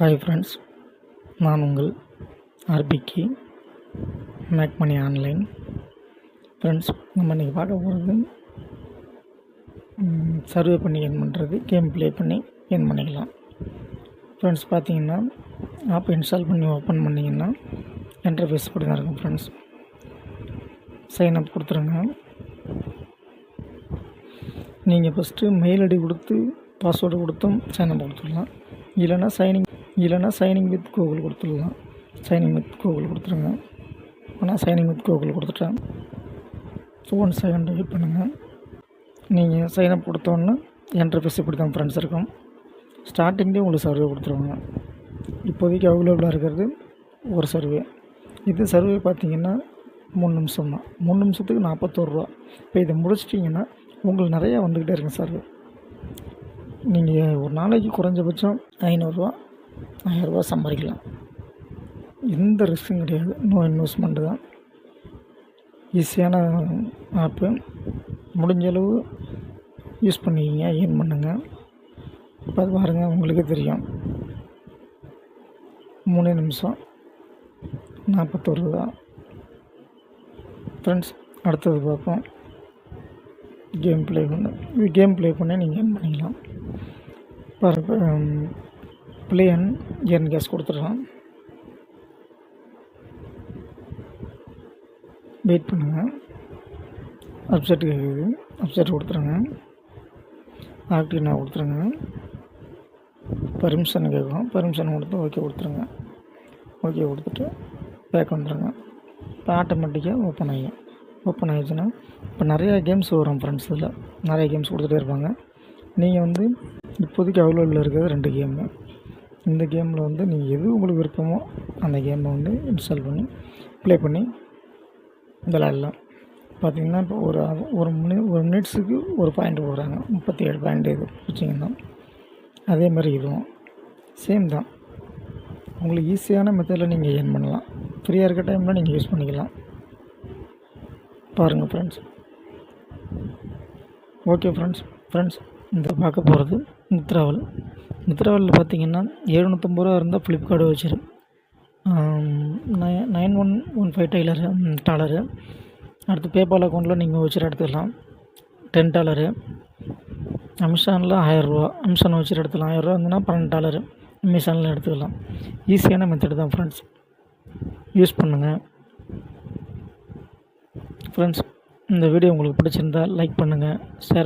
Hi friends, நான் உங்கள் RPK make money online. Friends, நம்ம இன்றைக்கி பார்க்க போகிறது சர்வே பண்ணி ஏர்ன் பண்ணுறது, கேம் ப்ளே பண்ணி ஏர்ன் பண்ணிக்கலாம். ஃப்ரெண்ட்ஸ், பார்த்தீங்கன்னா ஆப் இன்ஸ்டால் பண்ணி ஓப்பன் பண்ணிங்கன்னா இன்டர்ஃபேஸ் இப்படி தான் இருக்கும். ஃப்ரெண்ட்ஸ், சைன் அப் கொடுத்துருங்க. நீங்கள் ஃபஸ்ட்டு மெயில் ஐடி கொடுத்து பாஸ்வேர்டு கொடுத்தும் சைன் அப் கொடுத்துடலாம். இல்லைனா சைனிங் வித் கூகுள் கொடுத்துடலாம். சைனிங் வித் கூகுள் கொடுத்துருங்க. ஆனால் சைனிங் வித் கூகுள் கொடுத்துட்டேன். 1 செகண்ட் வெயிட் பண்ணுங்கள். நீங்கள் சைன் அப் கொடுத்தோன்னே இன்டர்ஃபேஸ் இப்படி தான் ஃப்ரெண்ட்ஸ் இருக்கும். ஸ்டார்டிங்லேயே உங்களுக்கு சர்வே கொடுத்துருவாங்க. இப்போதைக்கு அவைலபிளாக இருக்கிறது ஒரு சர்வே. இது சர்வே பார்த்தீங்கன்னா 3 நிமிஷம் தான். 3 நிமிஷத்துக்கு 41 ரூபா. இப்போ இதை முடிச்சிட்டிங்கன்னா உங்களுக்கு நிறையா வந்துக்கிட்டே இருக்குங்க சர்வே. நீங்கள் ஒரு நாளைக்கு குறைஞ்சபட்சம் 500 ரூபா 1000 ரூபா சம்பாதிக்கலாம். எந்த ரிஸ்க்கும் கிடையாது. நோ இன்வெஸ்ட்மெண்ட்டு தான். ஈஸியான ஆப்பு. முடிஞ்ச அளவு யூஸ் பண்ணிக்கிங்க, ஏர்ன் பண்ணுங்கள். இப்போ அது பாருங்கள், உங்களுக்கே தெரியும். 3 நிமிஷம் 41 ரூபா. ஃப்ரெண்ட்ஸ், அடுத்தது பார்ப்போம். கேம் ப்ளே பண்ணி நீங்கள் ஏர்ன் பண்ணிக்கலாம். ப்ளே அண்ட் ஏர்ன் கேஷ் கொடுத்துடலாம். வெயிட் பண்ணுங்கள். வெப்சைட் கேட்குது, வெப்சைட் கொடுத்துருங்க. ஆக்டிவ்னா கொடுத்துருங்க. பர்மிஷன் கேட்கும், பர்மிஷன் கொடுத்து ஓகே கொடுத்துருங்க. ஓகே கொடுத்துட்டு பேக் வந்துடுங்க. இப்போ ஆட்டோமேட்டிக்காக ஓப்பன் ஆகிடுச்சுன்னா இப்போ நிறையா கேம்ஸ் வரும் ஃப்ரெண்ட்ஸ். இதில் நிறைய கேம்ஸ் கொடுத்துட்டே இருப்பாங்க. நீங்கள் இப்போதைக்கு அவைலபிளில் இருக்கிறது 2 கேமு. இந்த கேமில் நீங்கள் எது உங்களுக்கு விருப்பமோ அந்த கேமை இன்ஸ்டால் பண்ணி ப்ளே பண்ணி விளையாடலாம். பார்த்திங்கன்னா இப்போ ஒரு மினிட்ஸுக்கு ஒரு பாயிண்ட் போடுறாங்க. 37 பாயிண்ட் இது வச்சிங்கன்னா அதே மாதிரி இதுவும் சேம் தான். உங்களுக்கு ஈஸியான மெத்தடில் நீங்கள் ஏர்ன் பண்ணலாம். ஃப்ரீயாக இருக்க டைமில் நீங்கள் யூஸ் பண்ணிக்கலாம். பாருங்கள் ஃப்ரெண்ட்ஸ். ஓகே ஃப்ரெண்ட்ஸ், இந்த பார்க்க போகிறது மித்ராவலில் பார்த்தீங்கன்னா 750 ரூபா இருந்தால் ஃப்ளிப்கார்ட் வச்சிரு. 9115 டாலரு. அடுத்து பேபால் அக்கௌண்ட்டில் நீங்கள் வச்சுரு எடுத்துக்கலாம். $10. அமேசானில் 1000 ரூபா. அமேசான் வச்சுரு எடுத்துக்கலாம். 1000 ரூபா இருந்ததுன்னா $12 அமேசானில் எடுத்துக்கலாம். ஈஸியான மெத்தட் தான் ஃப்ரெண்ட்ஸ். யூஸ் பண்ணுங்கள். ஃப்ரெண்ட்ஸ், இந்த வீடியோ உங்களுக்கு பிடிச்சிருந்தால் லைக் பண்ணுங்கள், ஷேர்